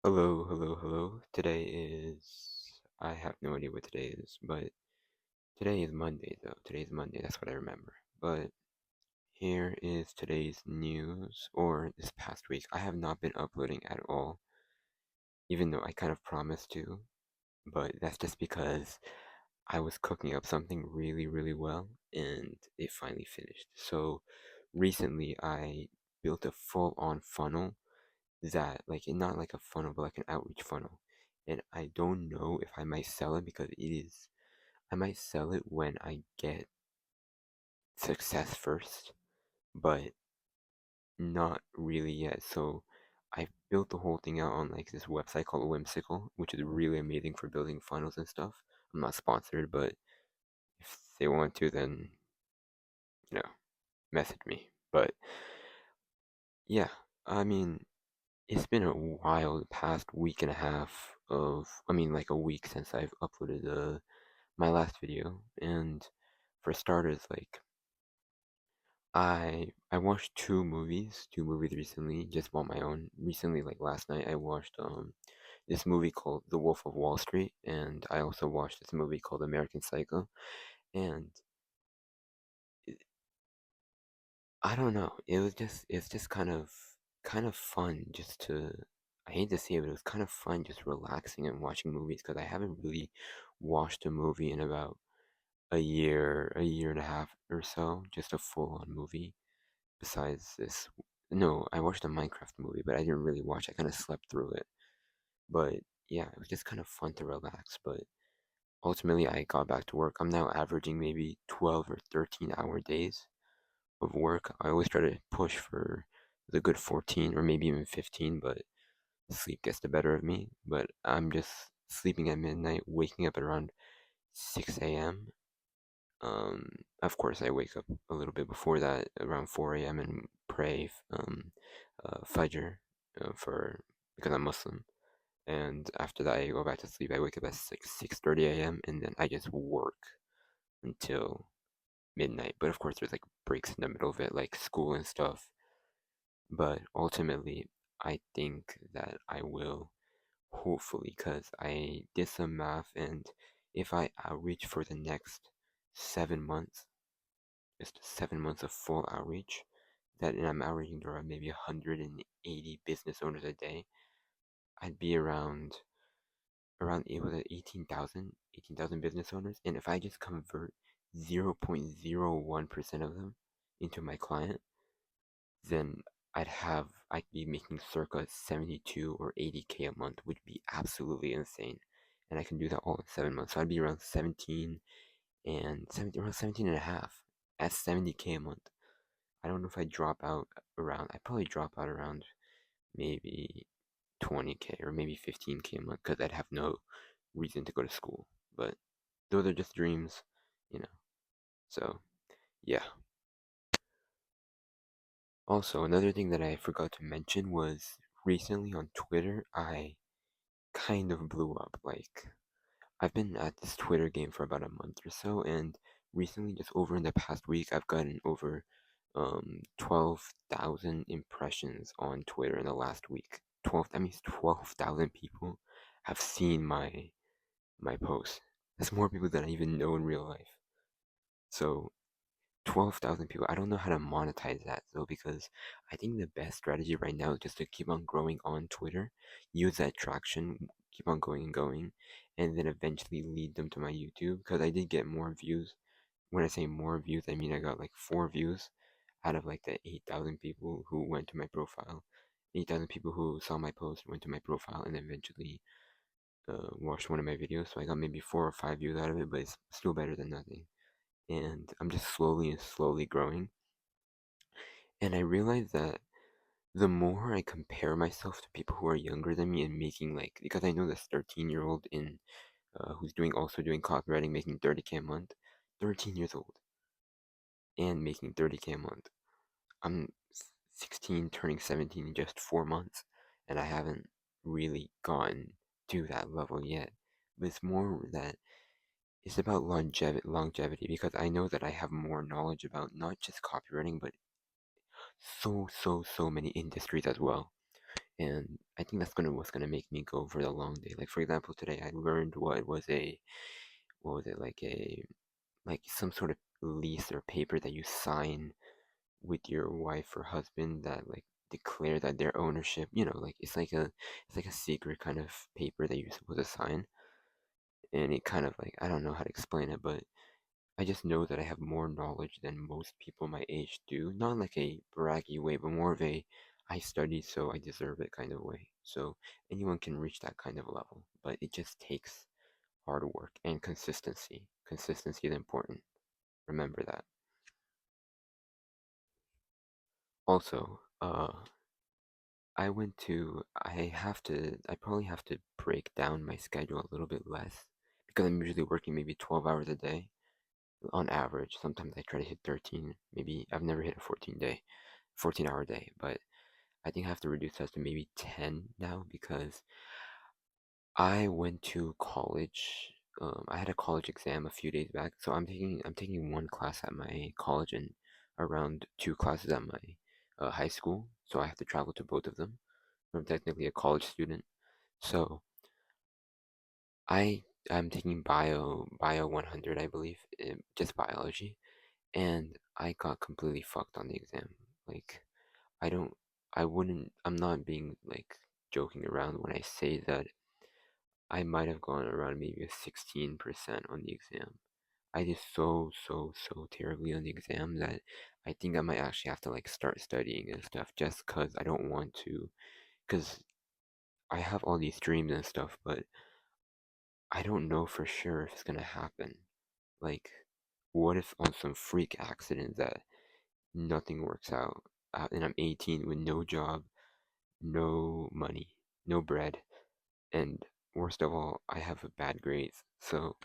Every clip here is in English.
Hello, hello, hello. Today is, I have no idea what today is, but today is Monday though. Today is Monday, that's what I remember. But here is today's news, or this past week. I have not been uploading at all, even though I kind of promised to, but that's just because I was cooking up something really, really well, and it finally finished. So recently I built a full-on funnel that not like a funnel but like an outreach funnel, and I don't know if I might sell it because I might sell it when I get success first, but not really yet. So I built the whole thing out on like this website called Whimsical, which is really amazing for building funnels and stuff. I'm not sponsored, but if they want to, then you know message me. But yeah, I mean, it's been a while, the past week and a half like a week since I've uploaded my last video. And for starters, like I watched two movies recently, just on my own. Recently, like last night, I watched this movie called The Wolf of Wall Street, and I also watched this movie called American Psycho. And I don't know. It's just kind of fun just to I hate to say it, but it was kind of fun just relaxing and watching movies because I haven't really watched a movie in about a year and a half or so, just a full-on movie. Besides this, no, I watched a Minecraft movie, but I didn't really watch. I kind of slept through it. But yeah, it was just kind of fun to relax. But ultimately, I got back to work. I'm now averaging maybe 12 or 13-hour days of work. I always try to push for the good 14 or maybe even 15, but sleep gets the better of me. But I'm just sleeping at midnight, waking up at around 6 a.m. Of course, I wake up a little bit before that, around 4 a.m. and pray Fajr for because I'm Muslim. And after that, I go back to sleep. I wake up at 6:30 a.m. and then I just work until midnight. But of course, there's like breaks in the middle of it, like school and stuff. But ultimately, I think that I will, hopefully, because I did some math, and if I outreach for the next 7 months, just 7 months of full outreach, and I'm outreaching to around maybe 180 business owners a day, I'd be around it was at 18,000 business owners, and if I just convert 0.01% of them into my client, then I'd be making circa 72 or 80K a month, which would be absolutely insane. And I can do that all in 7 months. So I'd be around 17 and 17, around 17 and a half at 70K a month. I don't know if I drop out I'd probably drop out around maybe 20K or maybe 15K a month because I'd have no reason to go to school. But those are just dreams, you know. So, yeah. Also, another thing that I forgot to mention was recently on Twitter, I kind of blew up. Like, I've been at this Twitter game for about a month or so, and recently, just over in the past week, I've gotten over 12,000 impressions on Twitter in the last week. That means 12,000 people have seen my post. That's more people than I even know in real life. So 12,000 people. I don't know how to monetize that though, because I think the best strategy right now is just to keep on growing on Twitter, use that traction, keep on going and going, and then eventually lead them to my YouTube. Because I did get more views. When I say more views, I mean I got like 4 views out of like the 8,000 people who went to my profile. 8,000 people who saw my post went to my profile and eventually watched one of my videos. So I got maybe 4 or 5 views out of it, but it's still better than nothing. And I'm just slowly and slowly growing. And I realized that the more I compare myself to people who are younger than me and making like, because I know this 13-year-old in who's also doing copywriting, making 30K a month, 13 years old, and making 30K a month. I'm 16, turning 17 in just 4 months, and I haven't really gotten to that level yet. But it's more that it's about longevity because I know that I have more knowledge about not just copywriting, but so many industries as well. and I think that's gonna what's gonna make me go for the long day. Like for example, today I learned what was it like some sort of lease or paper that you sign with your wife or husband that like declare that their ownership, like it's like a secret kind of paper that you're supposed to sign. And it kind of like I don't know how to explain it, but I just know that I have more knowledge than most people my age do. Not in like a braggy way, but more of a I studied so I deserve it kind of way. So anyone can reach that kind of level, but it just takes hard work and consistency. Consistency is important. Remember that. Also, I probably have to break down my schedule a little bit less because I'm usually working maybe 12 hours a day on average. Sometimes I try to hit 13. Maybe I've never hit a 14-hour day, but I think I have to reduce that to maybe 10 now because I went to college. I had a college exam a few days back, so I'm taking one class at my college and around two classes at my high school. So I have to travel to both of them. I'm technically a college student, so I I'm taking bio 100, I believe, just biology, and I got completely fucked on the exam. Like I don't, I'm not being like joking around when I say that I might have gone around maybe a 16% on the exam. I did so terribly on the exam that I think I might actually have to like start studying and stuff just because I don't want to, because I have all these dreams and stuff, but I don't know for sure if it's gonna happen. Like, what if on some freak accident that nothing works out, and I'm 18 with no job, no money, no bread, and worst of all, I have a bad grades. So,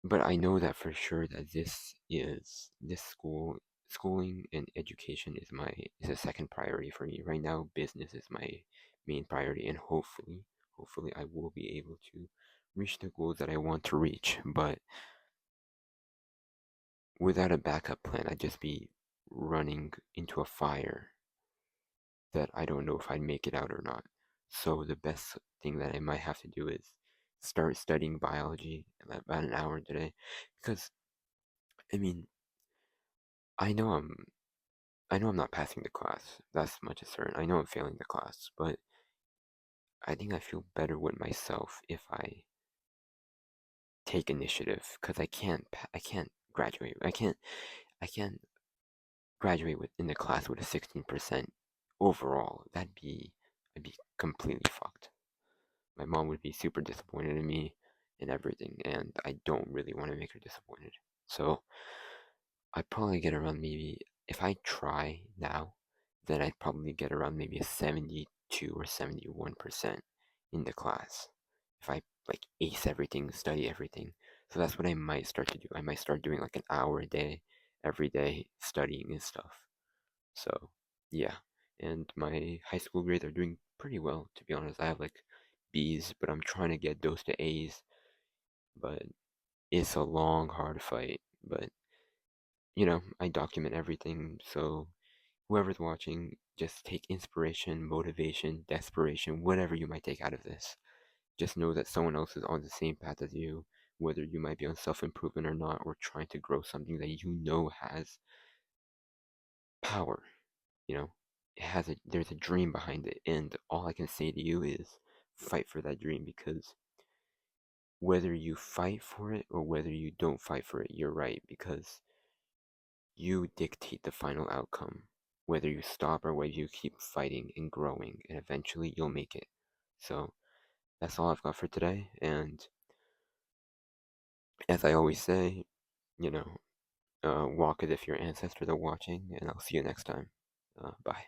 but I know that for sure that this schooling and education is a second priority for me. Right now, business is my main priority, and hopefully I will be able to reach the goals that I want to reach. But without a backup plan, I'd just be running into a fire that I don't know if I'd make it out or not. So the best thing that I might have to do is start studying biology about an hour today, because I mean I know I'm I know I'm not passing the class. That's much is certain. I know I'm failing the class, but I think I feel better with myself if I take initiative because I can't graduate. I can't graduate with in the class with a 16% overall. I'd be completely fucked. My mom would be super disappointed in me and everything, and I don't really want to make her disappointed. So I'd probably get around maybe if I try now, then I'd probably get around maybe a 72 or 71% in the class. If I like ace everything, study everything. So that's what I might start to do. I might start doing like an hour a day, every day, studying and stuff. So yeah. And my high school grades are doing pretty well, to be honest. I have like B's, but I'm trying to get those to A's. But it's a long, hard fight. But I document everything, so whoever's watching, just take inspiration, motivation, desperation, whatever you might take out of this. Just know that someone else is on the same path as you, whether you might be on self improvement or not, or trying to grow something that you know has power. You know, there's a dream behind it, and all I can say to you is fight for that dream because whether you fight for it or whether you don't fight for it, you're right because you dictate the final outcome, whether you stop or whether you keep fighting and growing, and eventually you'll make it. So that's all I've got for today. And as I always say, you know, walk as if your ancestors are watching, and I'll see you next time. Bye.